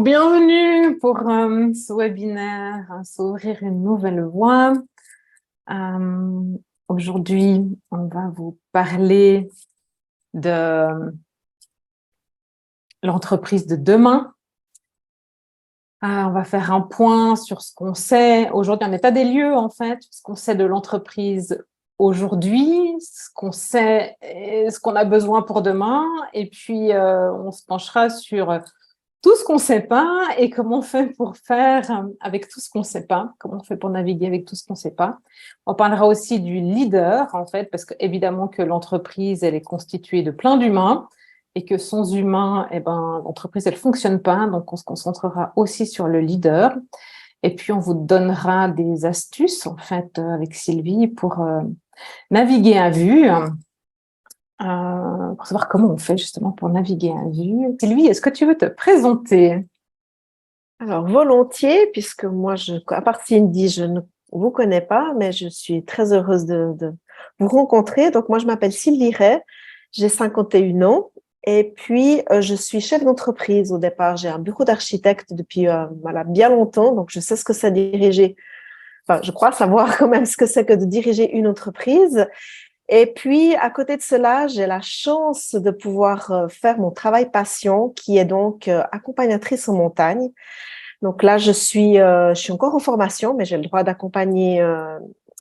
Bienvenue pour ce webinaire, s'ouvrir une nouvelle voie. Euh, Aujourd'hui, on va vous parler de l'entreprise de demain. On va faire un point sur ce qu'on sait aujourd'hui, un état des lieux en fait, ce qu'on sait de l'entreprise aujourd'hui, ce qu'on sait, ce qu'on a besoin pour demain, et puis on se penchera sur tout ce qu'on ne sait pas et comment on fait pour faire avec tout ce qu'on ne sait pas, comment on fait pour naviguer avec tout ce qu'on ne sait pas. On parlera aussi du leader, en fait, parce qu'évidemment que l'entreprise, elle est constituée de plein d'humains et que sans humains, l'entreprise, elle ne fonctionne pas. Donc, on se concentrera aussi sur le leader. Et puis, on vous donnera des astuces, en fait, avec Sylvie pour naviguer à vue. Pour savoir comment on fait justement pour naviguer à vue. Sylvie, est-ce que tu veux te présenter? Alors, volontiers, puisque moi, à part Cindy, je ne vous connais pas, mais je suis très heureuse de vous rencontrer. Donc, moi, je m'appelle Sylvie Ray, j'ai 51 ans, et puis je suis chef d'entreprise au départ. J'ai un bureau d'architecte depuis bien longtemps, donc je sais ce que c'est diriger. Enfin, je crois savoir quand même ce que c'est que de diriger une entreprise. Et puis, à côté de cela, j'ai la chance de pouvoir faire mon travail passion, qui est donc accompagnatrice en montagne. Donc là, je suis encore en formation, mais j'ai le droit d'accompagner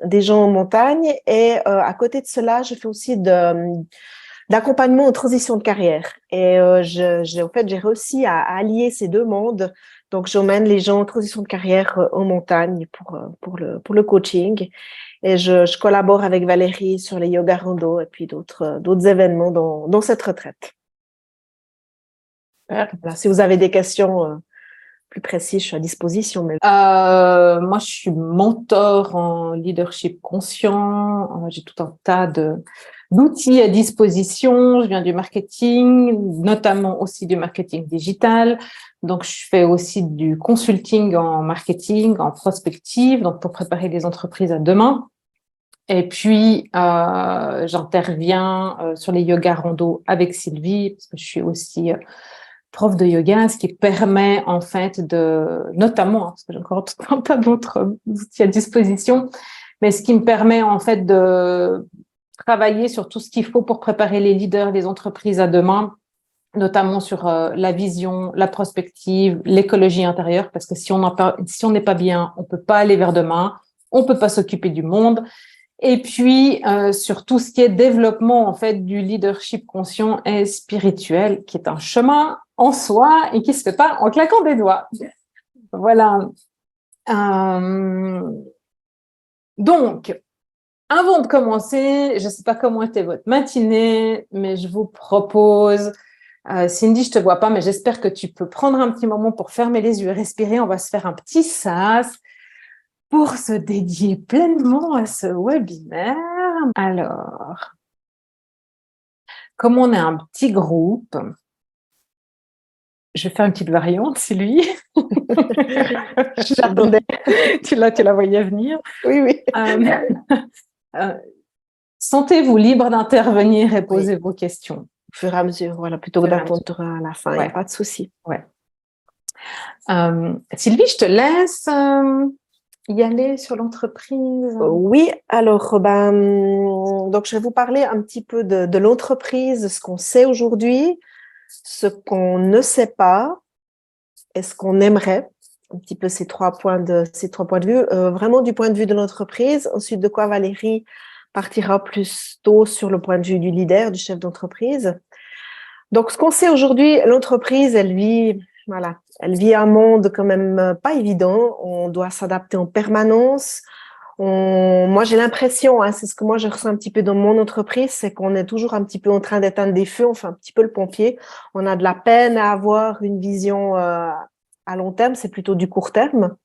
des gens en montagne. Et à côté de cela, je fais aussi d'accompagnement en transition de carrière. Et en fait, j'ai réussi à allier ces deux mondes. Donc, j'emmène les gens en transition de carrière en montagne pour le coaching. Et je collabore avec Valérie sur les yoga rando et puis d'autres événements dans cette retraite. Super. Voilà, si vous avez des questions plus précises, je suis à disposition. Moi, je suis mentor en leadership conscient. J'ai tout un tas d'outils à disposition. Je viens du marketing, notamment aussi du marketing digital. Donc, je fais aussi du consulting en marketing, en prospective, donc pour préparer les entreprises à demain. Et puis, j'interviens sur les yoga rando avec Sylvie, parce que je suis aussi prof de yoga, ce qui permet en fait notamment, parce que j'ai encore tout un tas d'autres outils à disposition, mais ce qui me permet en fait de travailler sur tout ce qu'il faut pour préparer les leaders des entreprises à demain, notamment sur la vision, la prospective, l'écologie intérieure, parce que si on n'est pas bien, on peut pas aller vers demain, on peut pas s'occuper du monde. Et puis, sur tout ce qui est développement, en fait, du leadership conscient et spirituel, qui est un chemin en soi et qui se fait pas en claquant des doigts. Voilà. Donc, avant de commencer, je ne sais pas comment était votre matinée, mais je vous propose, Cindy, je te vois pas, mais j'espère que tu peux prendre un petit moment pour fermer les yeux et respirer. On va se faire un petit sas pour se dédier pleinement à ce webinaire. Alors, comme on est un petit groupe, je vais faire une petite variante, c'est lui. J'attendais. Tu la voyais venir. Oui, oui. Sentez-vous libre d'intervenir et Oui. poser vos questions. Au fur et à mesure, voilà, plutôt que d'attendre à la fin, il n'y a pas de souci. Ouais. Sylvie, je te laisse y aller sur l'entreprise. Oui, alors, donc je vais vous parler un petit peu de l'entreprise, ce qu'on sait aujourd'hui, ce qu'on ne sait pas et ce qu'on aimerait. Un petit peu ces trois points de vue, vraiment du point de vue de l'entreprise. Ensuite, de quoi Valérie partira plus tôt sur le point de vue du leader, du chef d'entreprise. Donc, ce qu'on sait aujourd'hui, l'entreprise, elle vit un monde quand même pas évident. On doit s'adapter en permanence. Moi, j'ai l'impression, c'est ce que moi je ressens un petit peu dans mon entreprise, c'est qu'on est toujours un petit peu en train d'éteindre des feux, on fait un petit peu le pompier. On a de la peine à avoir une vision à long terme, c'est plutôt du court terme.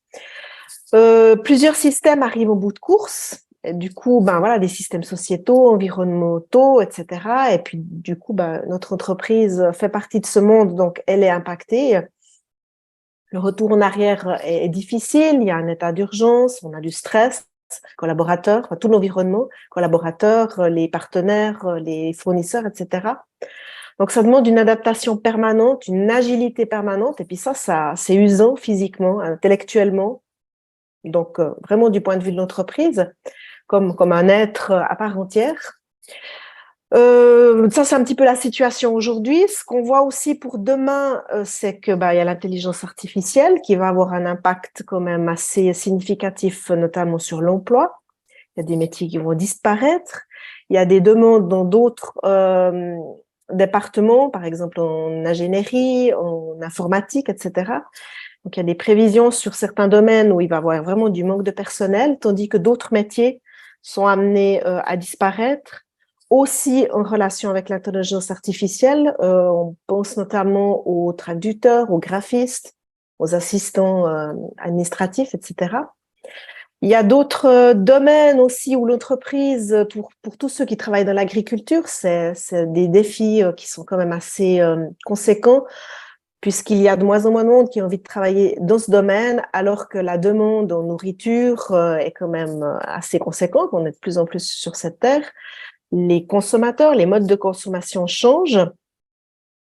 Plusieurs systèmes arrivent au bout de course. Et du coup, des systèmes sociétaux, environnementaux, etc. Et puis, du coup, notre entreprise fait partie de ce monde, donc elle est impactée. Le retour en arrière est difficile, il y a un état d'urgence, on a du stress, collaborateurs, tout l'environnement, collaborateurs, les partenaires, les fournisseurs, etc. Donc, ça demande une adaptation permanente, une agilité permanente. Et puis ça c'est usant physiquement, intellectuellement. Donc, vraiment du point de vue de l'entreprise, comme un être à part entière. Ça, c'est un petit peu la situation aujourd'hui. Ce qu'on voit aussi pour demain, c'est que il y a l'intelligence artificielle qui va avoir un impact quand même assez significatif, notamment sur l'emploi. Il y a des métiers qui vont disparaître. Il y a des demandes dans d'autres départements, par exemple en ingénierie, en informatique, etc. Donc, il y a des prévisions sur certains domaines où il va y avoir vraiment du manque de personnel, tandis que d'autres métiers sont amenés à disparaître. Aussi en relation avec l'intelligence artificielle, on pense notamment aux traducteurs, aux graphistes, aux assistants administratifs, etc. Il y a d'autres domaines aussi où l'entreprise, pour tous ceux qui travaillent dans l'agriculture, c'est des défis qui sont quand même assez conséquents, puisqu'il y a de moins en moins de monde qui a envie de travailler dans ce domaine, alors que la demande en nourriture est quand même assez conséquente. On est de plus en plus sur cette terre. Les consommateurs, les modes de consommation changent.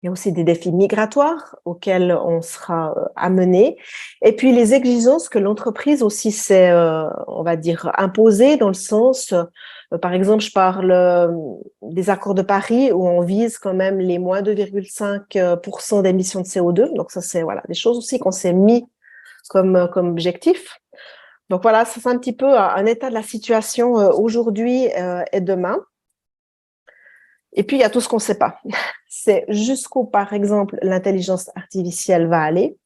Il y a aussi des défis migratoires auxquels on sera amené. Et puis les exigences que l'entreprise aussi s'est, on va dire, imposées dans le sens, par exemple, je parle des accords de Paris où on vise quand même les moins 2,5% d'émissions de CO2. Donc ça, c'est voilà, des choses aussi qu'on s'est mis comme objectif. Donc voilà, ça c'est un petit peu un état de la situation aujourd'hui et demain. Et puis, il y a tout ce qu'on ne sait pas. C'est jusqu'où, par exemple, l'intelligence artificielle va aller.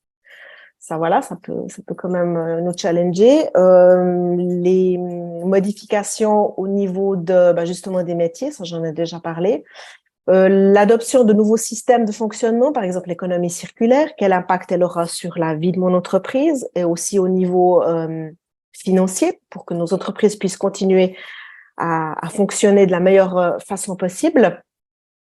Ça, voilà, ça peut quand même nous challenger. Les modifications au niveau de, justement, des métiers, ça, j'en ai déjà parlé. L'adoption de nouveaux systèmes de fonctionnement, par exemple l'économie circulaire, quel impact elle aura sur la vie de mon entreprise et aussi au niveau financier pour que nos entreprises puissent continuer à fonctionner de la meilleure façon possible.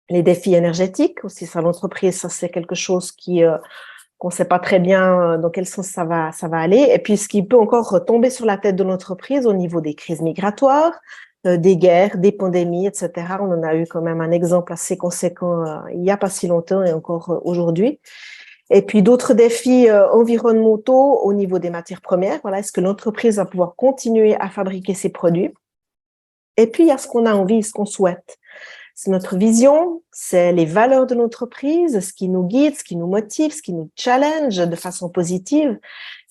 Les défis énergétiques aussi, ça l'entreprise, ça c'est quelque chose qu'on ne sait pas très bien dans quel sens ça va aller. Et puis ce qui peut encore retomber sur la tête de l'entreprise au niveau des crises migratoires, des guerres, des pandémies, etc. On en a eu quand même un exemple assez conséquent il n'y a pas si longtemps et encore aujourd'hui. Et puis d'autres défis environnementaux au niveau des matières premières. Voilà, est-ce que l'entreprise va pouvoir continuer à fabriquer ses produits? Et puis, il y a ce qu'on a envie, ce qu'on souhaite. C'est notre vision, c'est les valeurs de l'entreprise, ce qui nous guide, ce qui nous motive, ce qui nous challenge de façon positive.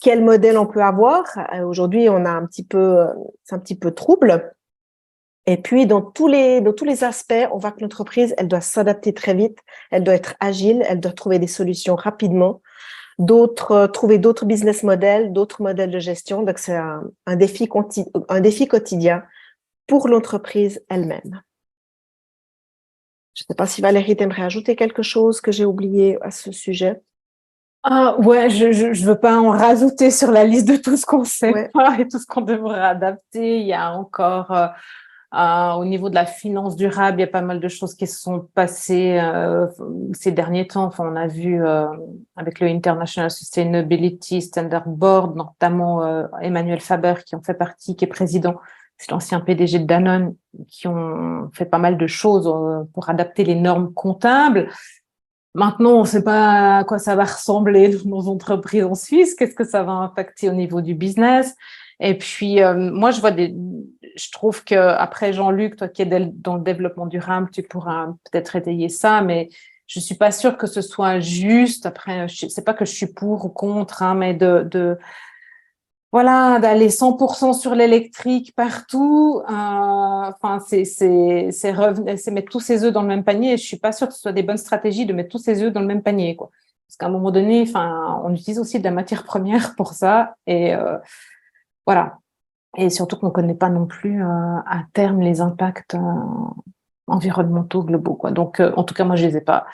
Quel modèle on peut avoir? Aujourd'hui, on a c'est un petit peu trouble. Et puis, dans tous les aspects, on voit que l'entreprise, elle doit s'adapter très vite, elle doit être agile, elle doit trouver des solutions rapidement, trouver d'autres business models, d'autres modèles de gestion. Donc, c'est un défi quotidien pour l'entreprise elle-même. Je ne sais pas si Valérie t'aimerais ajouter quelque chose que j'ai oublié à ce sujet. Ah, ouais, je veux pas en rajouter sur la liste de tout ce qu'on sait Ouais. pas et tout ce qu'on devrait adapter. Il y a encore, au niveau de la finance durable, il y a pas mal de choses qui se sont passées ces derniers temps. Enfin, on a vu avec le International Sustainability Standard Board, notamment Emmanuel Faber, qui en fait partie, qui est président, c'est l'ancien PDG de Danone, qui ont fait pas mal de choses pour adapter les normes comptables. Maintenant, on ne sait pas à quoi ça va ressembler dans nos entreprises en Suisse, qu'est-ce que ça va impacter au niveau du business. Et puis, moi, je trouve que après Jean-Luc, toi qui es dans le développement durable, tu pourras peut-être étayer ça, mais je suis pas sûre que ce soit juste. Après, c'est pas que je suis pour ou contre, hein, mais voilà, d'aller 100% sur l'électrique partout, enfin, c'est mettre tous ses œufs dans le même panier. Et je suis pas sûre que ce soit des bonnes stratégies de mettre tous ses œufs dans le même panier, quoi. Parce qu'à un moment donné, enfin, on utilise aussi de la matière première pour ça, et voilà. Et surtout qu'on connaît pas non plus à terme les impacts environnementaux globaux, quoi. Donc, en tout cas, moi, je les ai pas.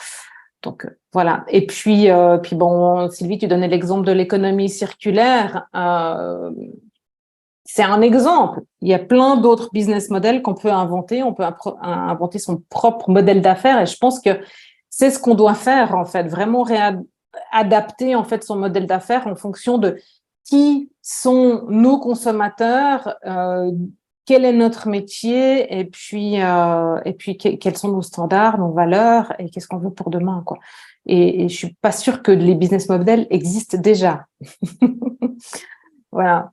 Donc, voilà. Et puis bon, Sylvie, tu donnais l'exemple de l'économie circulaire. C'est un exemple. Il y a plein d'autres business models qu'on peut inventer. On peut inventer son propre modèle d'affaires. Et je pense que c'est ce qu'on doit faire, en fait. Vraiment adapter, en fait, son modèle d'affaires en fonction de qui sont nos consommateurs, quel est notre métier et puis quels sont nos standards, nos valeurs et qu'est-ce qu'on veut pour demain, quoi. Et je suis pas sûre que les business models existent déjà. Voilà.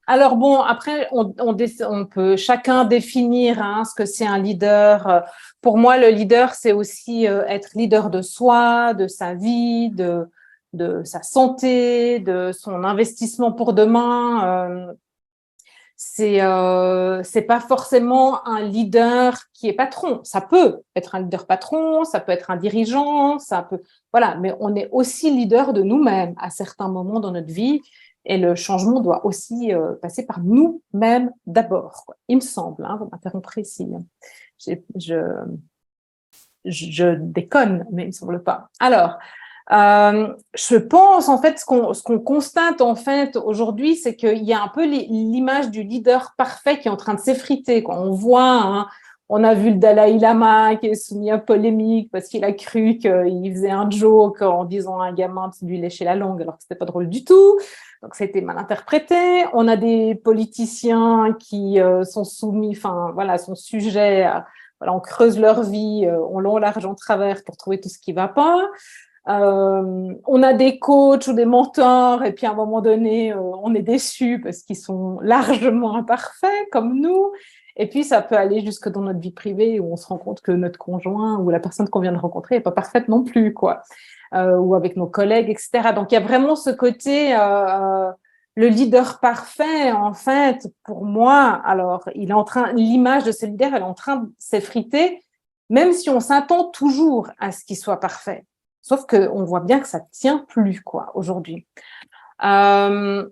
Alors bon, après, on peut chacun définir ce que c'est un leader. Pour moi, le leader, c'est aussi être leader de soi, de sa vie, de sa santé, de son investissement pour demain. C'est pas forcément un leader qui est patron. Ça peut être un leader patron, ça peut être un dirigeant, voilà. Mais on est aussi leader de nous-mêmes à certains moments dans notre vie. Et le changement doit aussi passer par nous-mêmes d'abord, quoi. Il me semble, vous m'interromprez si je déconne, mais il me semble pas. Alors, je pense en fait ce qu'on constate en fait aujourd'hui, c'est qu'il y a un peu l'image du leader parfait qui est en train de s'effriter, quoi. On voit, on a vu le Dalai Lama qui est soumis à polémique parce qu'il a cru qu'il faisait un joke en disant à un gamin de lui lécher la langue alors que c'était pas drôle du tout. Donc ça a été mal interprété. On a des politiciens qui sont soumis, enfin voilà, sont sujets à, voilà, on creuse leur vie, on long large en travers pour trouver tout ce qui va pas. On a des coachs ou des mentors et puis à un moment donné, on est déçu parce qu'ils sont largement imparfaits comme nous. Et puis ça peut aller jusque dans notre vie privée où on se rend compte que notre conjoint ou la personne qu'on vient de rencontrer n'est pas parfaite non plus, quoi. Ou avec nos collègues, etc. Donc il y a vraiment ce côté, le leader parfait, en fait, pour moi, alors l'image de ce leader, elle est en train de s'effriter, même si on s'attend toujours à ce qu'il soit parfait. Sauf qu'on voit bien que ça tient plus, quoi, aujourd'hui. Je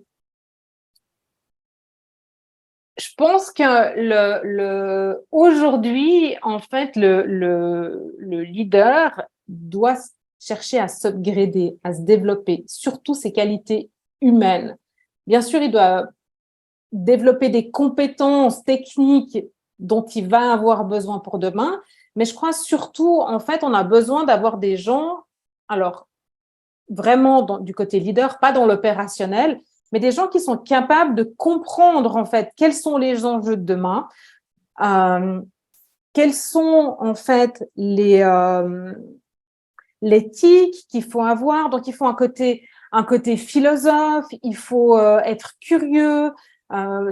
pense que aujourd'hui, en fait, le leader doit chercher à s'upgrader, à se développer, surtout ses qualités humaines. Bien sûr, il doit développer des compétences techniques dont il va avoir besoin pour demain, mais je crois surtout, en fait, on a besoin d'avoir des gens, alors, vraiment du côté leader, pas dans l'opérationnel, mais des gens qui sont capables de comprendre, en fait, quels sont les enjeux de demain, quels sont, en fait, l'éthique qu'il faut avoir. Donc, il faut un côté philosophe, il faut être curieux,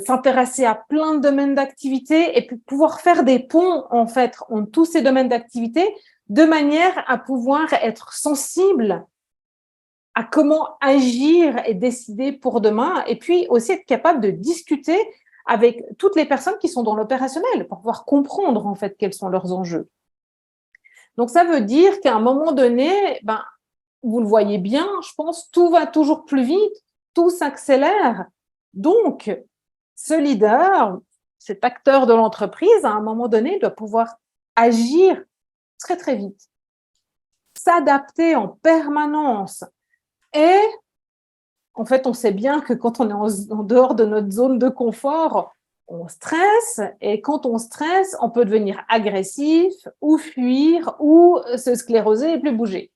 s'intéresser à plein de domaines d'activité et puis pouvoir faire des ponts, en fait, entre tous ces domaines d'activité de manière à pouvoir être sensible à comment agir et décider pour demain, et puis aussi être capable de discuter avec toutes les personnes qui sont dans l'opérationnel pour pouvoir comprendre en fait quels sont leurs enjeux. Donc ça veut dire qu'à un moment donné, vous le voyez bien, je pense, tout va toujours plus vite, tout s'accélère. Donc, ce leader, cet acteur de l'entreprise, à un moment donné, doit pouvoir agir très, très vite, s'adapter en permanence. Et en fait, on sait bien que quand on est en dehors de notre zone de confort, on stresse. Et quand on stresse, on peut devenir agressif ou fuir ou se scléroser et plus bouger.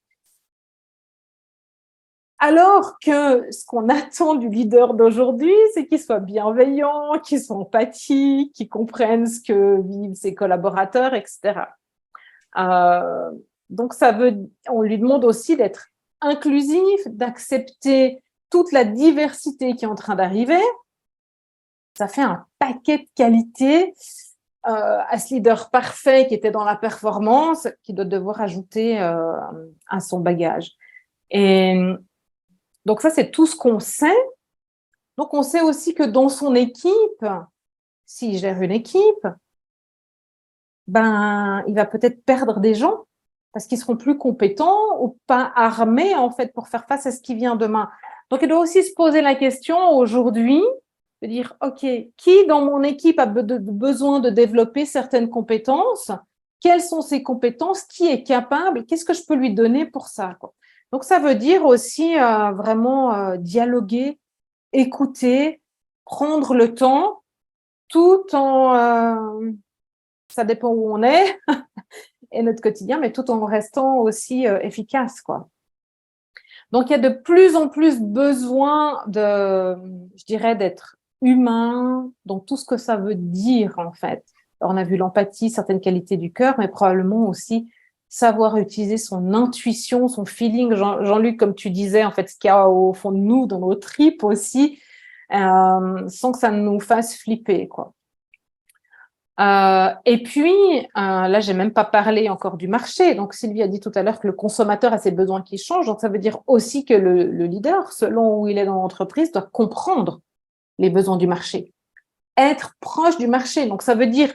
Alors que ce qu'on attend du leader d'aujourd'hui, c'est qu'il soit bienveillant, qu'il soit empathique, qu'il comprenne ce que vivent ses collaborateurs, etc. Donc, on lui demande aussi d'être inclusif, d'accepter toute la diversité qui est en train d'arriver. Ça fait un paquet de qualités à ce leader parfait qui était dans la performance, qui doit devoir ajouter à son bagage. Et donc ça, c'est tout ce qu'on sait. Donc on sait aussi que dans son équipe, s'il gère une équipe, il va peut-être perdre des gens parce qu'ils seront plus compétents ou pas armés en fait pour faire face à ce qui vient demain. Donc il doit aussi se poser la question aujourd'hui de dire ok, qui dans mon équipe a besoin de développer certaines compétences, quelles sont ces compétences, qui est capable, qu'est-ce que je peux lui donner pour ça, quoi. Donc ça veut dire aussi vraiment dialoguer, écouter, prendre le temps, tout en ça dépend où on est et notre quotidien, mais tout en restant aussi efficace, quoi. Donc, il y a de plus en plus besoin je dirais, d'être humain, dans tout ce que ça veut dire, en fait. Alors, on a vu l'empathie, certaines qualités du cœur, mais probablement aussi savoir utiliser son intuition, son feeling. Jean-Luc, comme tu disais, en fait, ce qu'il y a au fond de nous, dans nos tripes aussi, sans que ça nous fasse flipper, quoi. Et puis, là, j'ai même pas parlé encore du marché. Donc, Sylvie a dit tout à l'heure que le consommateur a ses besoins qui changent. Donc, ça veut dire aussi que le leader, selon où il est dans l'entreprise, doit comprendre les besoins du marché, être proche du marché. Donc, ça veut dire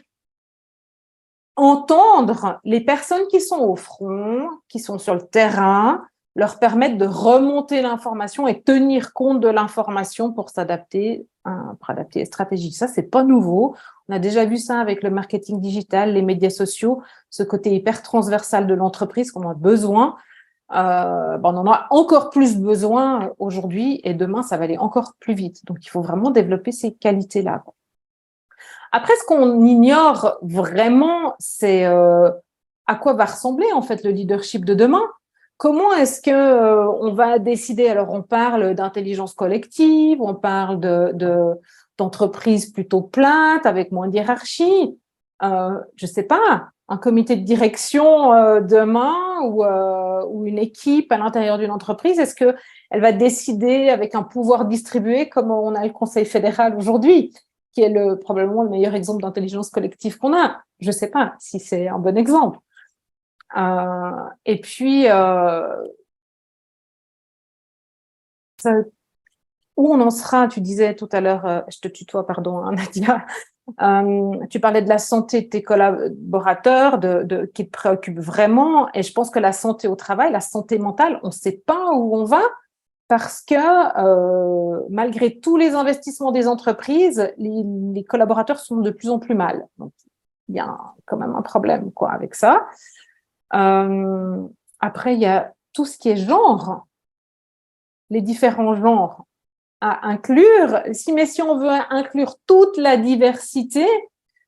entendre les personnes qui sont au front, qui sont sur le terrain, leur permettre de remonter l'information et tenir compte de l'information pour s'adapter, pour adapter les stratégies. Ça, c'est pas nouveau. On a déjà vu ça avec le marketing digital, les médias sociaux, ce côté hyper transversal de l'entreprise qu'on a besoin. On en a encore plus besoin aujourd'hui et demain, ça va aller encore plus vite. Donc, il faut vraiment développer ces qualités-là. Après, ce qu'on ignore vraiment, c'est à quoi va ressembler en fait le leadership de demain. Comment est-ce que on va décider? Alors, on parle d'intelligence collective, on parle d'entreprises plutôt plates avec moins de hiérarchie. Je sais pas, un comité de direction demain ou une équipe à l'intérieur d'une entreprise. Est-ce que elle va décider avec un pouvoir distribué comme on a le Conseil fédéral aujourd'hui, qui est probablement le meilleur exemple d'intelligence collective qu'on a? Je sais pas si c'est un bon exemple. Et puis, où on en sera? Tu disais tout à l'heure, je te tutoie, pardon, hein, Nadia. Tu parlais de la santé de tes collaborateurs, qui te préoccupe vraiment. Et je pense que la santé au travail, la santé mentale, on ne sait pas où on va parce que malgré tous les investissements des entreprises, les collaborateurs sont de plus en plus mal. Donc, il y a quand même un problème quoi avec ça. Après, il y a tout ce qui est genre, les différents genres à inclure. Si on veut inclure toute la diversité,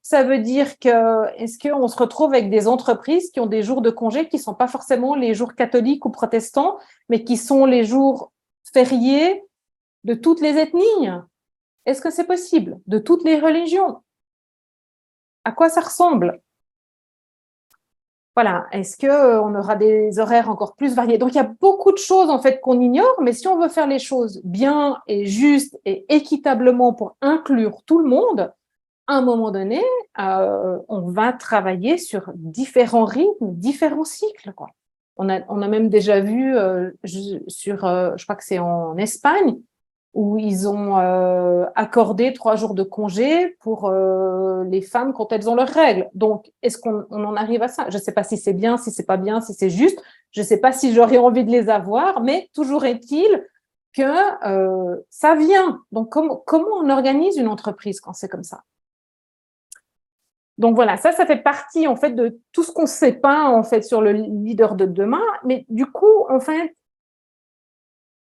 ça veut dire que est-ce qu'on se retrouve avec des entreprises qui ont des jours de congé qui ne sont pas forcément les jours catholiques ou protestants, mais qui sont les jours fériés de toutes les ethnies? Est-ce que c'est possible? De toutes les religions? À quoi ça ressemble? Voilà, est-ce qu'on aura des horaires encore plus variés? Donc, il y a beaucoup de choses en fait qu'on ignore, mais si on veut faire les choses bien et juste et équitablement pour inclure tout le monde, à un moment donné, on va travailler sur différents rythmes, différents cycles, quoi. On a même déjà vu je crois que c'est en Espagne, où ils ont accordé 3 jours de congé pour les femmes quand elles ont leurs règles. Donc, est-ce qu'on en arrive à ça? Je ne sais pas si c'est bien, si c'est pas bien, si c'est juste. Je ne sais pas si j'aurais envie de les avoir, mais toujours est-il que ça vient. Donc, comment on organise une entreprise quand c'est comme ça? Donc voilà, ça fait partie en fait de tout ce qu'on ne sait pas en fait sur le leader de demain. Mais du coup, en fait,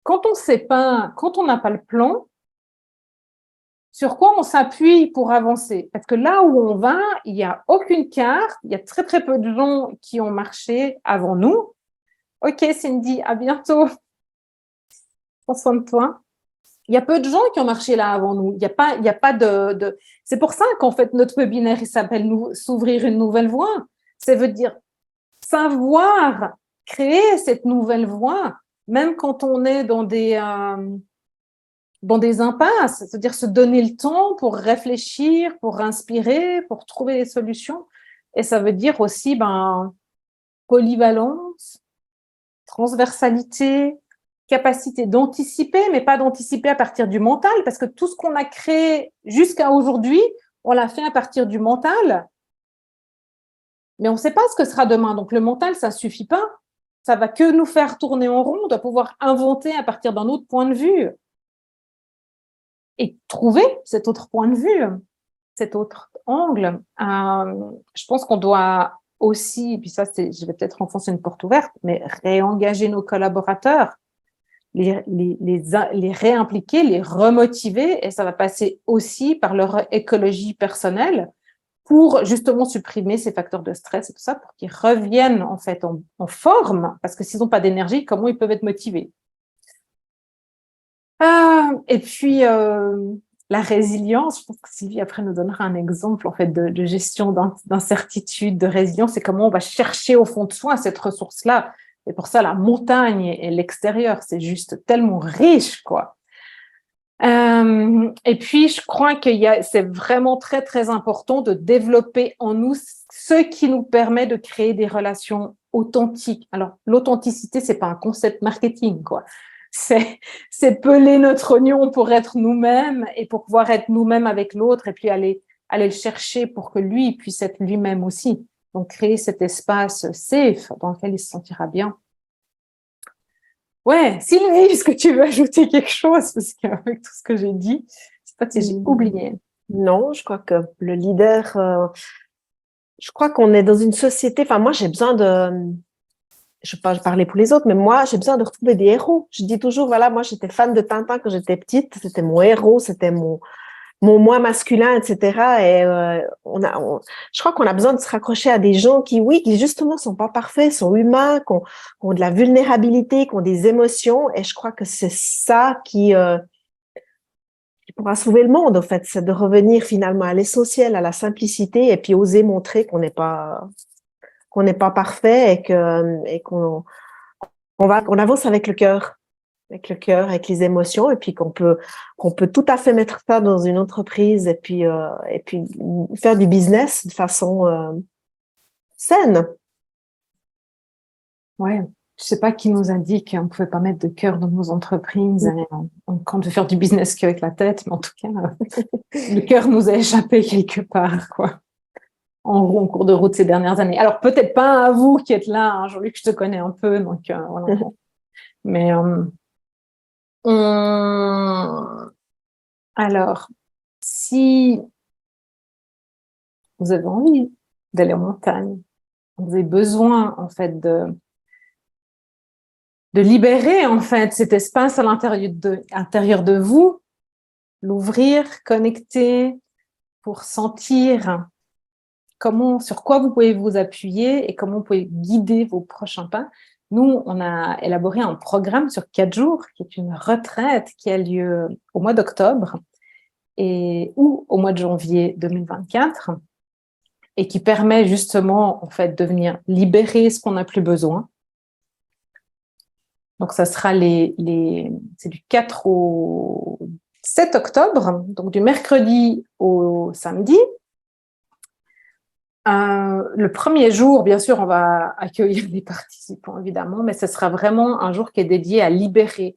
quand on ne sait pas, quand on n'a pas le plan, sur quoi on s'appuie pour avancer? Parce que là où on va, il n'y a aucune carte, il y a très très peu de gens qui ont marché avant nous. Ok Cindy, à bientôt. Prends soin de toi. Il y a peu de gens qui ont marché là avant nous. Il y a pas de... C'est pour ça qu'en fait notre webinaire il s'appelle s'ouvrir une nouvelle voie. Ça veut dire savoir créer cette nouvelle voie, même quand on est dans des impasses, c'est-à-dire se donner le temps pour réfléchir, pour inspirer, pour trouver des solutions. Et ça veut dire aussi polyvalence, transversalité, capacité d'anticiper, mais pas d'anticiper à partir du mental, parce que tout ce qu'on a créé jusqu'à aujourd'hui, on l'a fait à partir du mental, mais on ne sait pas ce que sera demain. Donc le mental, ça ne suffit pas. Ça va que nous faire tourner en rond. On doit pouvoir inventer à partir d'un autre point de vue et trouver cet autre point de vue, cet autre angle. Je pense qu'on doit aussi, et puis ça, je vais peut-être enfoncer une porte ouverte, mais réengager nos collaborateurs, les réimpliquer, les remotiver, et ça va passer aussi par leur écologie personnelle pour justement supprimer ces facteurs de stress et tout ça, pour qu'ils reviennent en fait en forme, parce que s'ils n'ont pas d'énergie, comment ils peuvent être motivés? Et puis, la résilience, je pense que Sylvie après nous donnera un exemple en fait de gestion d'incertitude, de résilience, c'est comment on va chercher au fond de soi cette ressource-là. Et pour ça, la montagne et l'extérieur, c'est juste tellement riche, quoi. Et puis, je crois c'est vraiment très, très important de développer en nous ce qui nous permet de créer des relations authentiques. Alors, l'authenticité, c'est pas un concept marketing, quoi. C'est peler notre oignon pour être nous-mêmes et pour pouvoir être nous-mêmes avec l'autre et puis aller le chercher pour que lui puisse être lui-même aussi. Donc, créer cet espace safe dans lequel il se sentira bien. Ouais, Sylvie, est-ce que tu veux ajouter quelque chose? Parce qu'avec tout ce que j'ai dit, je sais pas si j'ai oublié. Non, je crois que le leader, je crois qu'on est dans une société, enfin moi j'ai besoin je vais pas parler pour les autres, mais moi j'ai besoin de retrouver des héros. Je dis toujours, voilà, moi j'étais fan de Tintin quand j'étais petite, c'était mon héros, c'était mon moi masculin, etc. Et je crois qu'on a besoin de se raccrocher à des gens qui, oui, qui justement sont pas parfaits, sont humains, qui ont de la vulnérabilité, qui ont des émotions. Et je crois que c'est ça qui pourra sauver le monde, en fait. C'est de revenir finalement à l'essentiel, à la simplicité, et puis oser montrer qu'on n'est pas parfait et qu'on avance avec le cœur. Avec le cœur, avec les émotions, et puis qu'on peut tout à fait mettre ça dans une entreprise et puis faire du business de façon saine. Ouais, je sais pas qui nous a dit qu'on pouvait pas mettre de cœur dans nos entreprises quand on veut faire du business qu'avec la tête, mais en tout cas, le cœur nous a échappé quelque part, quoi. En cours de route ces dernières années. Alors peut-être pas à vous qui êtes là, hein, Jean-Luc, je te connais un peu, donc voilà. Mais alors, si vous avez envie d'aller en montagne, vous avez besoin en fait de libérer en fait cet espace à l'intérieur de vous, l'ouvrir, connecter pour sentir sur quoi vous pouvez vous appuyer et comment vous pouvez guider vos prochains pas. Nous, on a élaboré un programme sur 4 jours qui est une retraite qui a lieu au mois d'octobre ou au mois de janvier 2024 et qui permet justement en fait de venir libérer ce qu'on n'a plus besoin. Donc, ça sera c'est du 4 au 7 octobre, donc du mercredi au samedi. Le premier jour, bien sûr, on va accueillir des participants, évidemment, mais ce sera vraiment un jour qui est dédié à libérer,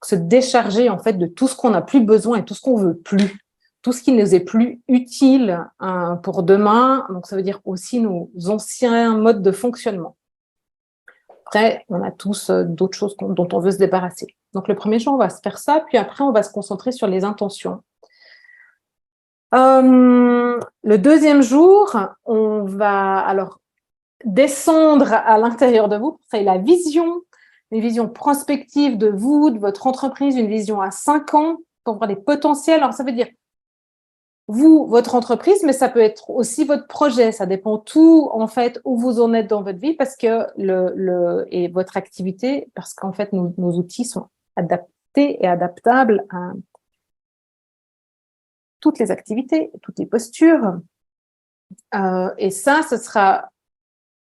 se décharger, en fait, de tout ce qu'on n'a plus besoin et tout ce qu'on veut plus, tout ce qui nous est plus utile pour demain. Donc, ça veut dire aussi nos anciens modes de fonctionnement. Après, on a tous d'autres choses dont on veut se débarrasser. Donc, le premier jour, on va se faire ça, puis après, on va se concentrer sur les intentions. Le deuxième jour, on va alors descendre à l'intérieur de vous pour créer la vision, une vision prospective de vous, de votre entreprise, une vision à 5 ans pour voir les potentiels. Alors, ça veut dire vous, votre entreprise, mais ça peut être aussi votre projet. Ça dépend tout, en fait, où vous en êtes dans votre vie parce que et votre activité, parce qu'en fait, nos outils sont adaptés et adaptables à toutes les activités, toutes les postures. Et ça, ce sera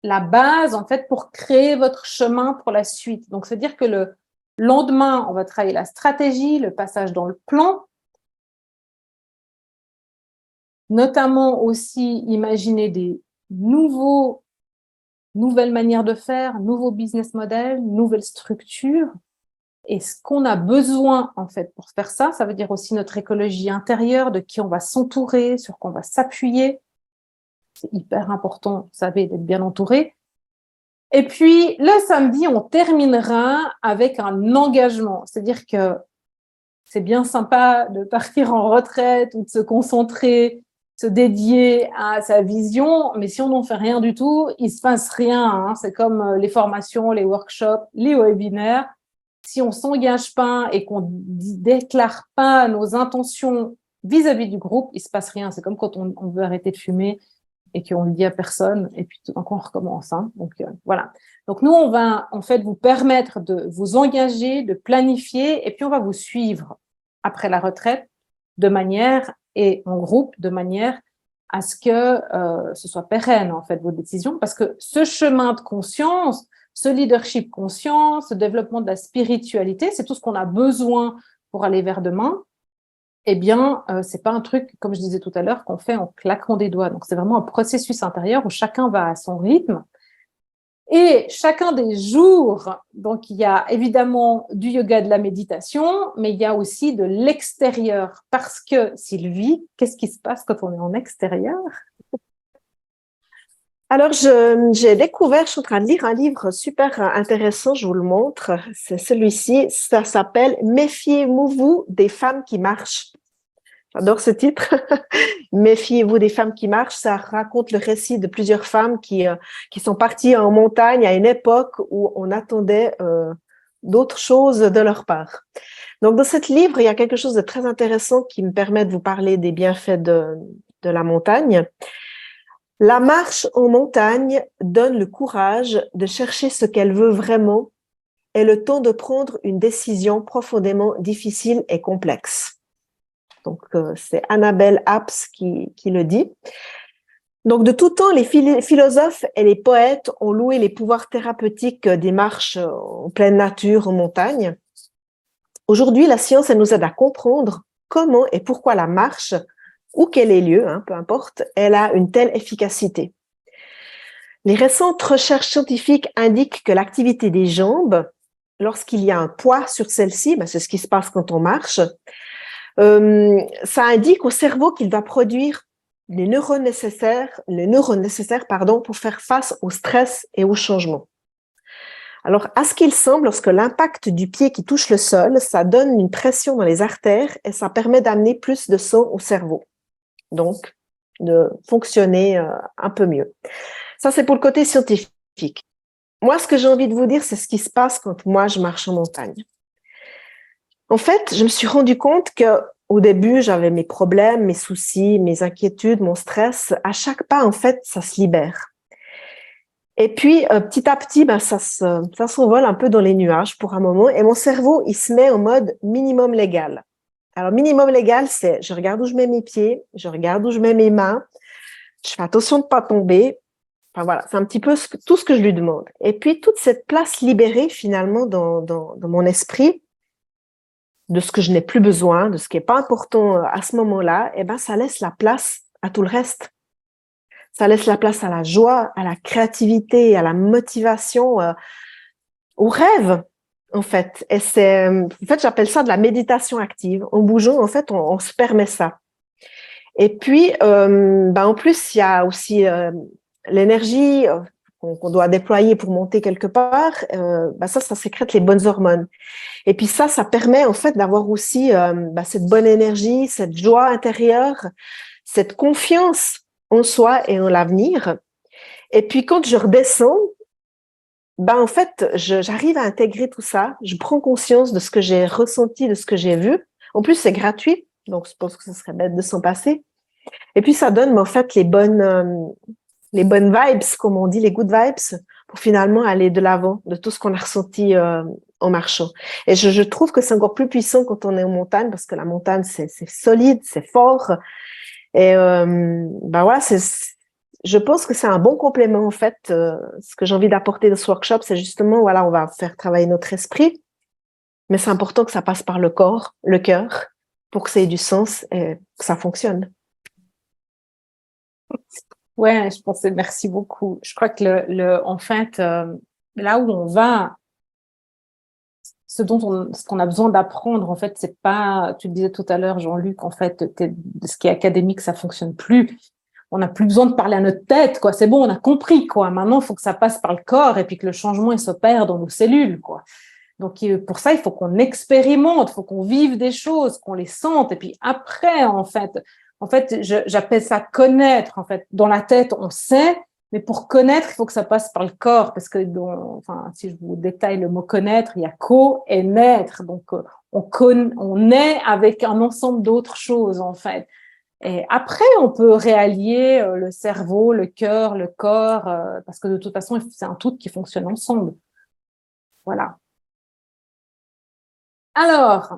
la base, en fait, pour créer votre chemin pour la suite. Donc, c'est-à-dire que le lendemain, on va travailler la stratégie, le passage dans le plan, notamment aussi imaginer des nouvelles manières de faire, nouveaux business models, nouvelles structures. Et ce qu'on a besoin, en fait, pour faire ça, ça veut dire aussi notre écologie intérieure, de qui on va s'entourer, sur quoi on va s'appuyer. C'est hyper important, vous savez, d'être bien entouré. Et puis, le samedi, on terminera avec un engagement. C'est-à-dire que c'est bien sympa de partir en retraite ou de se concentrer, se dédier à sa vision, mais si on n'en fait rien du tout, il se passe rien, hein. C'est comme les formations, les workshops, les webinaires. Si on s'engage pas et qu'on déclare pas nos intentions vis-à-vis du groupe, il se passe rien. C'est comme quand on veut arrêter de fumer et qu'on le dit à personne, et puis tout d'un coup, on recommence. Hein. Donc, voilà. Donc, nous, on va, en fait, vous permettre de vous engager, de planifier, et puis on va vous suivre après la retraite de manière, et en groupe, de manière à ce que ce soit pérenne, en fait, vos décisions, parce que ce chemin de conscience, ce leadership conscient, ce développement de la spiritualité, c'est tout ce qu'on a besoin pour aller vers demain. Eh bien, c'est pas un truc, comme je disais tout à l'heure, qu'on fait en claquant des doigts. Donc, c'est vraiment un processus intérieur où chacun va à son rythme. Et chacun des jours, donc il y a évidemment du yoga, de la méditation, mais il y a aussi de l'extérieur. Parce que, Sylvie, qu'est-ce qui se passe quand on est en extérieur? Alors, j'ai découvert, je suis en train de lire un livre super intéressant, je vous le montre. C'est celui-ci, ça s'appelle Méfiez-vous des femmes qui marchent. J'adore ce titre. Méfiez-vous des femmes qui marchent. Ça raconte le récit de plusieurs femmes qui sont parties en montagne à une époque où on attendait d'autres choses de leur part. Donc, dans ce livre, il y a quelque chose de très intéressant qui me permet de vous parler des bienfaits de la montagne. La marche en montagne donne le courage de chercher ce qu'elle veut vraiment et le temps de prendre une décision profondément difficile et complexe. Donc, c'est Annabelle Apps qui le dit. Donc, de tout temps, les philosophes et les poètes ont loué les pouvoirs thérapeutiques des marches en pleine nature, en montagne. Aujourd'hui, la science, elle nous aide à comprendre comment et pourquoi la marche, où qu'elle ait lieu, peu importe, elle a une telle efficacité. Les récentes recherches scientifiques indiquent que l'activité des jambes, lorsqu'il y a un poids sur celle-ci, c'est ce qui se passe quand on marche, ça indique au cerveau qu'il va produire les neurones nécessaires pour faire face au stress et au changement. Alors, à ce qu'il semble, lorsque l'impact du pied qui touche le sol, ça donne une pression dans les artères et ça permet d'amener plus de sang au cerveau. Donc, de fonctionner un peu mieux. Ça, c'est pour le côté scientifique. Moi, ce que j'ai envie de vous dire, c'est ce qui se passe quand moi, je marche en montagne. En fait, je me suis rendu compte que au début, j'avais mes problèmes, mes soucis, mes inquiétudes, mon stress. À chaque pas, en fait, ça se libère. Et puis, petit à petit, ça s'envole un peu dans les nuages pour un moment. Et mon cerveau, il se met en mode minimum légal. Alors, minimum légal, c'est je regarde où je mets mes pieds, je regarde où je mets mes mains, je fais attention de ne pas tomber. Enfin, voilà, c'est un petit peu tout ce que je lui demande. Et puis, toute cette place libérée, finalement, dans mon esprit, de ce que je n'ai plus besoin, de ce qui n'est pas important à ce moment-là, ça laisse la place à tout le reste. Ça laisse la place à la joie, à la créativité, à la motivation, au rêve, en fait. Et j'appelle ça de la méditation active. En bougeant, en fait, on se permet ça. Et puis, en plus, il y a aussi l'énergie qu'on doit déployer pour monter quelque part. Ça sécrète les bonnes hormones. Et puis ça permet en fait d'avoir aussi cette bonne énergie, cette joie intérieure, cette confiance en soi et en l'avenir. Et puis quand je redescends, en fait, j'arrive à intégrer tout ça. Je prends conscience de ce que j'ai ressenti, de ce que j'ai vu. En plus, c'est gratuit, donc je pense que ce serait bête de s'en passer. Et puis ça donne en fait les bonnes vibes, comme on dit, les good vibes, pour finalement aller de l'avant de tout ce qu'on a ressenti en marchant. Et je trouve que c'est encore plus puissant quand on est en montagne, parce que la montagne, c'est solide, c'est fort. Et voilà, je pense que c'est un bon complément, en fait. Ce que j'ai envie d'apporter dans ce workshop, c'est justement, voilà, on va faire travailler notre esprit, mais c'est important que ça passe par le corps, le cœur, pour que ça ait du sens et que ça fonctionne. Ouais, je pensais, merci beaucoup. Je crois que en fait, là où on va, ce qu'on a besoin d'apprendre, en fait, c'est pas, tu le disais tout à l'heure, Jean-Luc, en fait, ce qui est académique, ça fonctionne plus. On n'a plus besoin de parler à notre tête, quoi. C'est bon, on a compris, quoi. Maintenant, il faut que ça passe par le corps et puis que le changement, il s'opère dans nos cellules, quoi. Donc, pour ça, il faut qu'on expérimente, il faut qu'on vive des choses, qu'on les sente. Et puis après, en fait, j'appelle ça connaître. En fait, dans la tête, on sait, mais pour connaître, il faut que ça passe par le corps. Parce que, si je vous détaille le mot connaître, il y a co et naître. Donc, on est avec un ensemble d'autres choses, en fait. Et après, on peut réallier le cerveau, le cœur, le corps, parce que de toute façon, c'est un tout qui fonctionne ensemble. Voilà. Alors,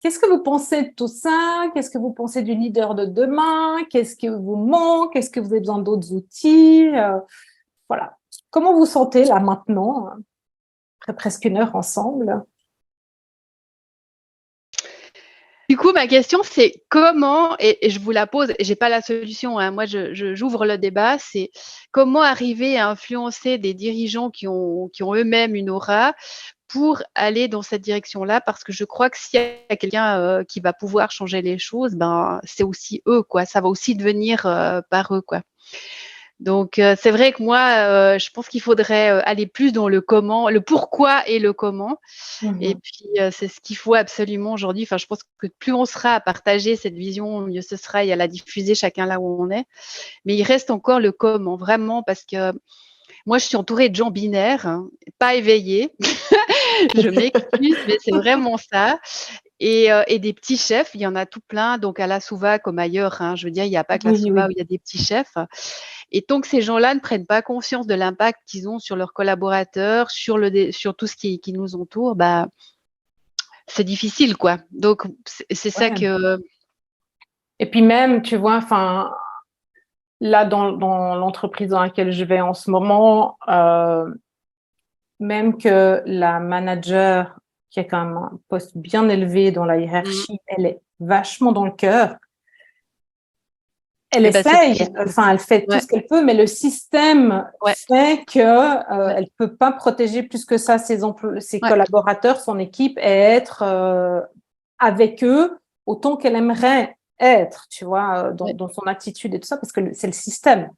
Qu'est-ce que vous pensez de tout ça? Qu'est-ce que vous pensez du leader de demain? Qu'est-ce que vous manque? Est-ce que vous avez besoin d'autres outils? Voilà. Comment vous sentez là maintenant, après presque 1 heure ensemble? Du coup, ma question, c'est comment, et je vous la pose, et j'ai pas la solution, hein, moi j'ouvre le débat, c'est comment arriver à influencer des dirigeants qui ont eux-mêmes une aura pour aller dans cette direction-là, parce que je crois que s'il y a quelqu'un qui va pouvoir changer les choses, ben c'est aussi eux, quoi. Ça va aussi devenir par eux, quoi. Donc c'est vrai que moi, je pense qu'il faudrait aller plus dans le comment, le pourquoi et le comment. Et puis c'est ce qu'il faut absolument aujourd'hui. Enfin, je pense que plus on sera à partager cette vision, mieux ce sera et à la diffuser chacun là où on est. Mais il reste encore le comment, vraiment, parce que moi, je suis entourée de gens binaires, hein, pas éveillés. Je m'excuse, mais c'est vraiment ça. Et des petits chefs, il y en a tout plein, donc à la Souva comme ailleurs, hein. Je veux dire, il n'y a pas que la Oui, Souva oui. où il y a des petits chefs. Et tant que ces gens-là ne prennent pas conscience de l'impact qu'ils ont sur leurs collaborateurs, sur tout ce qui nous entoure, bah, c'est difficile, quoi. Donc, c'est ça Ouais. que… Et puis même, tu vois, enfin, là, dans l'entreprise dans laquelle je vais en ce moment, même que la manager, qui a quand même un poste bien élevé dans la hiérarchie, elle est vachement dans le cœur. Elle Eh ben, c'est ce essaye, enfin, elle fait tout ouais, ce qu'elle peut, mais le système ouais, fait que ouais, elle peut pas protéger plus que ça ses ouais, collaborateurs, son équipe, et être avec eux autant qu'elle aimerait être, tu vois, ouais. dans son attitude et tout ça, parce que c'est le système.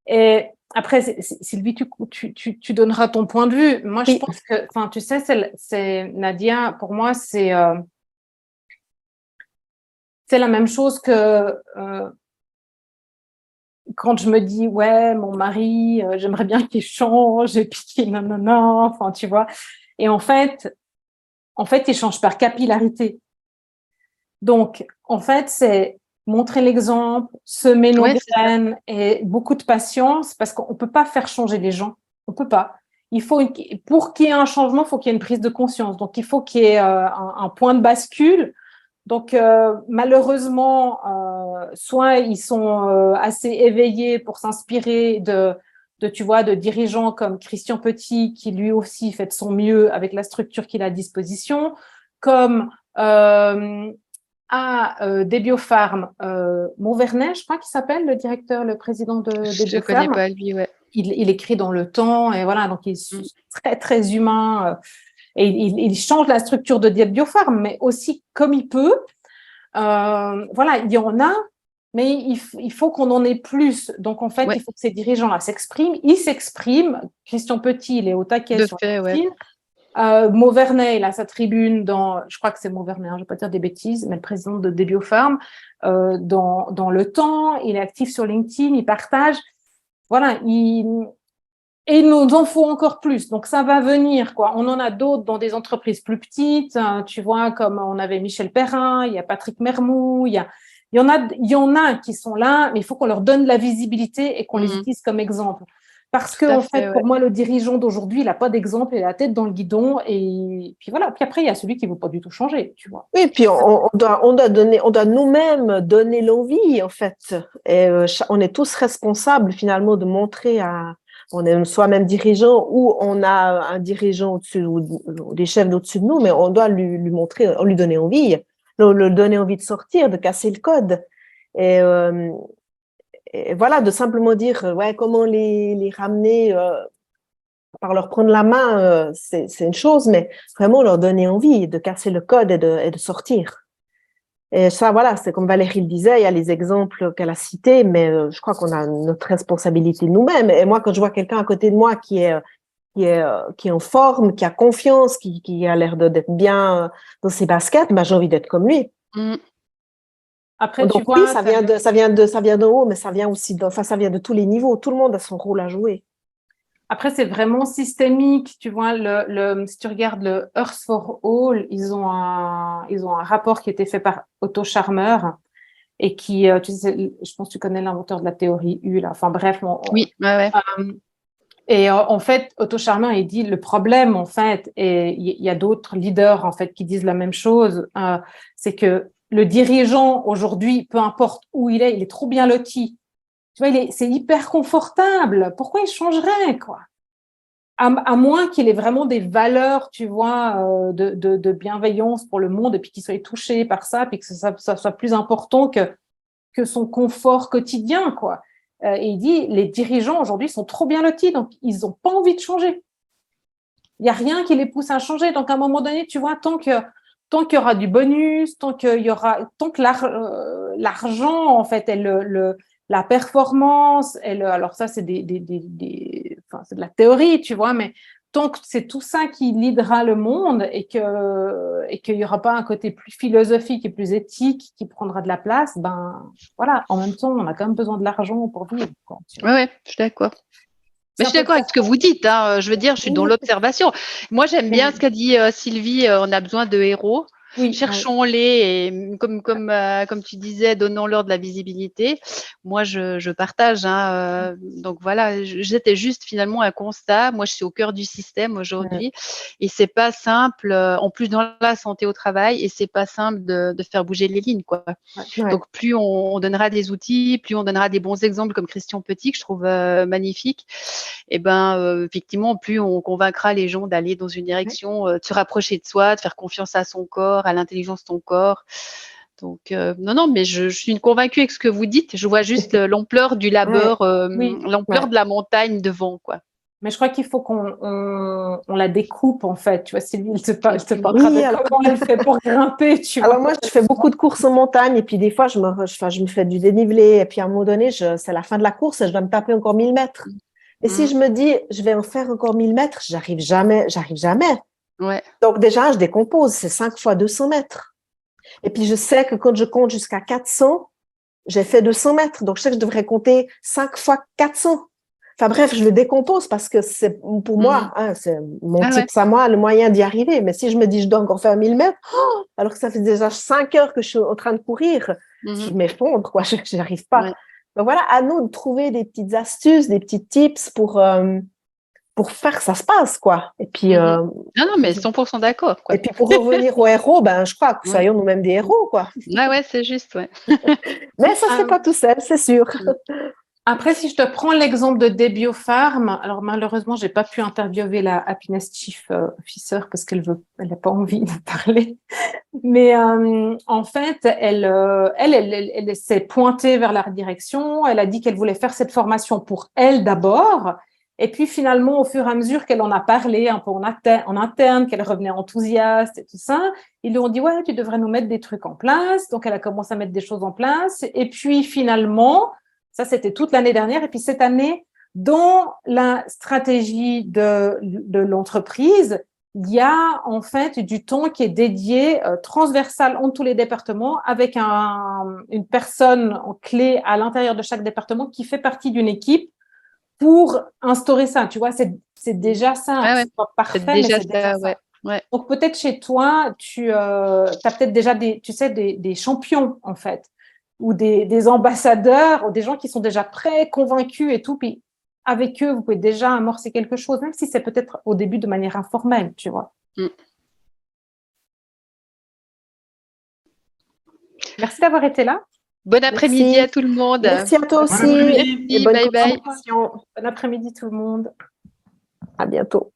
Et après, Sylvie, tu donneras ton point de vue. Moi, je Oui, pense que, enfin, tu sais, c'est Nadia, pour moi, c'est la même chose que quand je me dis, ouais, mon mari, j'aimerais bien qu'il change, et puis qu'il nanana, enfin, tu vois. Et il change par capillarité. Donc, en fait, c'est montrer l'exemple, semer nos Ouais, c'est ça. graines et beaucoup de patience parce qu'on ne peut pas faire changer les gens. On ne peut pas. Pour qu'il y ait un changement, il faut qu'il y ait une prise de conscience. Donc, il faut qu'il y ait un point de bascule. Donc, malheureusement, soit ils sont assez éveillés pour s'inspirer tu vois, de dirigeants comme Christian Petit, qui lui aussi fait de son mieux avec la structure qu'il a à disposition, comme des biopharmes, Mauvernet, je crois qu'il s'appelle, le directeur, le président des Je connais biopharmes. pas lui, ouais. Il écrit dans Le Temps, et voilà, donc il est très, très humain, et il change la structure de biopharmes, mais aussi comme il peut. Voilà, il y en a, mais il faut qu'on en ait plus. Donc, en fait, Ouais, il faut que ces dirigeants-là s'expriment. Ils s'expriment. Christian Petit, il est au taquet de sur fait, ouais. LinkedIn. Mauvernet, il a sa tribune je crois que c'est Mauvernet, je ne vais pas dire des bêtises, mais le président de Biopharm, dans Le Temps, il est actif sur LinkedIn, il partage. Voilà, et il nous en faut encore plus. Donc, ça va venir, quoi. On en a d'autres dans des entreprises plus petites, hein, tu vois, comme on avait Michel Perrin, il y a Patrick Mermou, il y en a qui sont là, mais il faut qu'on leur donne la visibilité et qu'on les utilise comme exemple. Parce que, Tout à en fait, fait, ouais. pour moi, le dirigeant d'aujourd'hui, il n'a pas d'exemple, il a la tête dans le guidon, et puis voilà. Puis après, il y a celui qui ne veut pas du tout changer, tu vois. oui, puis on doit nous-mêmes donner l'envie, en fait. Et on est tous responsables, finalement, de montrer on est soi-même dirigeant ou on a un dirigeant au-dessus ou des chefs au-dessus de nous, mais on doit lui montrer, lui donner envie, le donner envie de sortir, de casser le code. Et, et voilà, de simplement dire, ouais, comment les ramener par leur prendre la main, c'est une chose, mais vraiment leur donner envie de casser le code et de sortir. Et ça, voilà, c'est comme Valérie le disait, il y a les exemples qu'elle a cités, mais je crois qu'on a notre responsabilité nous-mêmes. Et moi, quand je vois quelqu'un à côté de moi qui est en forme, qui a confiance, qui a l'air d'être bien dans ses baskets, bah, j'ai envie d'être comme lui. Mm. Après, tu Donc oui, vois, ça vient d'en haut, mais ça vient aussi, enfin, ça vient de tous les niveaux. Tout le monde a son rôle à jouer. après, c'est vraiment systémique. Tu vois, si tu regardes le Earth for All, ils ont un rapport qui a été fait par Otto Scharmer et tu sais, je pense que tu connais l'inventeur de la théorie U, là. Enfin bref, Oui, ouais, ouais. Et en fait, Otto Scharmer, il dit le problème, en fait, et il y a d'autres leaders, en fait, qui disent la même chose, c'est que le dirigeant, aujourd'hui, peu importe où il est trop bien loti. Tu vois, c'est hyper confortable. Pourquoi il changerait, quoi? À moins qu'il ait vraiment des valeurs, tu vois, de bienveillance pour le monde et puis qu'il soit touché par ça, puis que ça soit plus important que son confort quotidien, quoi. Et il dit, les dirigeants aujourd'hui sont trop bien lotis, donc ils n'ont pas envie de changer. Il n'y a rien qui les pousse à changer. Donc à un moment donné, tu vois, tant qu'il y aura du bonus, tant que l'argent, en fait, est la performance, alors ça, c'est c'est de la théorie, tu vois, mais tant que c'est tout ça qui leadera le monde et qu'il n'y aura pas un côté plus philosophique et plus éthique qui prendra de la place, ben voilà, en même temps, on a quand même besoin de l'argent pour vivre. Ouais, je suis d'accord. Mais je suis d'accord avec ce que vous dites. Hein. Je veux dire, je suis dans l'observation. Moi, j'aime bien ce qu'a dit Sylvie. On a besoin de héros. Oui, cherchons-les et comme tu disais, donnons-leur de la visibilité. Moi, je partage. Hein, donc voilà, j'étais juste finalement un constat. Moi, je suis au cœur du système aujourd'hui et c'est pas simple. En plus, dans la santé au travail, et c'est pas simple de faire bouger les lignes, quoi. Donc, plus on donnera des outils, plus on donnera des bons exemples comme Christian Petit, que je trouve magnifique. Et effectivement, plus on convaincra les gens d'aller dans une direction, de se rapprocher de soi, de faire confiance à son corps, à l'intelligence de son corps. Donc, non, mais je suis convaincue avec ce que vous dites. Je vois juste l'ampleur du labeur, l'ampleur de la montagne devant, quoi. Mais je crois qu'il faut qu'on la découpe, en fait. Tu vois, Sylvie, elle te parlera de comment elle fait pour grimper, tu vois. Alors moi, je fais beaucoup de courses en montagne et puis des fois, je me fais du dénivelé et puis à un moment donné, c'est la fin de la course et je dois me taper encore 1000 mètres. Et si je me dis, je vais en faire encore 1000 mètres, j'arrive jamais. Ouais. Donc déjà, je décompose, c'est 5 fois 200 mètres. Et puis je sais que quand je compte jusqu'à 400, j'ai fait 200 mètres. Donc je sais que je devrais compter 5 fois 400. Enfin bref, je le décompose parce que c'est pour moi, c'est mon tips à moi, le moyen d'y arriver. Mais si je me dis, je dois encore faire 1000 mètres, alors que ça fait déjà 5 heures que je suis en train de courir, je m'effondre, quoi, je n'y arrive pas. Ouais. Donc voilà, à nous de trouver des petites astuces, des petits tips pour faire que ça se passe, quoi. Et puis, non, mais 100% d'accord, quoi. Et puis, pour revenir aux héros, je crois que soyons nous-mêmes des héros, quoi. Ouais, c'est juste, ouais. Mais ça se fait pas tout seul, c'est sûr. Après, si je te prends l'exemple de Debiopharm, alors malheureusement, j'ai pas pu interviewer la Happiness Chief Officer parce qu'elle n'a pas envie de parler. Mais en fait, elle s'est pointée vers la direction. Elle a dit qu'elle voulait faire cette formation pour elle d'abord. Et puis finalement, au fur et à mesure qu'elle en a parlé un peu en interne, qu'elle revenait enthousiaste et tout ça, ils lui ont dit ouais, tu devrais nous mettre des trucs en place. Donc elle a commencé à mettre des choses en place. Et puis finalement, ça c'était toute l'année dernière. Et puis cette année, dans la stratégie de l'entreprise, il y a en fait du temps qui est dédié transversal entre tous les départements avec une personne clé à l'intérieur de chaque département qui fait partie d'une équipe pour instaurer ça. Tu vois, c'est déjà ça. C'est pas parfait, mais c'est déjà ça. Ouais. Donc peut-être chez toi, tu as peut-être déjà des champions en fait, ou des ambassadeurs, ou des gens qui sont déjà prêts, convaincus et tout. Puis avec eux, vous pouvez déjà amorcer quelque chose, même si c'est peut-être au début de manière informelle, tu vois. Merci d'avoir été là. Bon après-midi à tout le monde. Merci à toi aussi. Merci, bye bye. Bon après-midi tout le monde. À bientôt.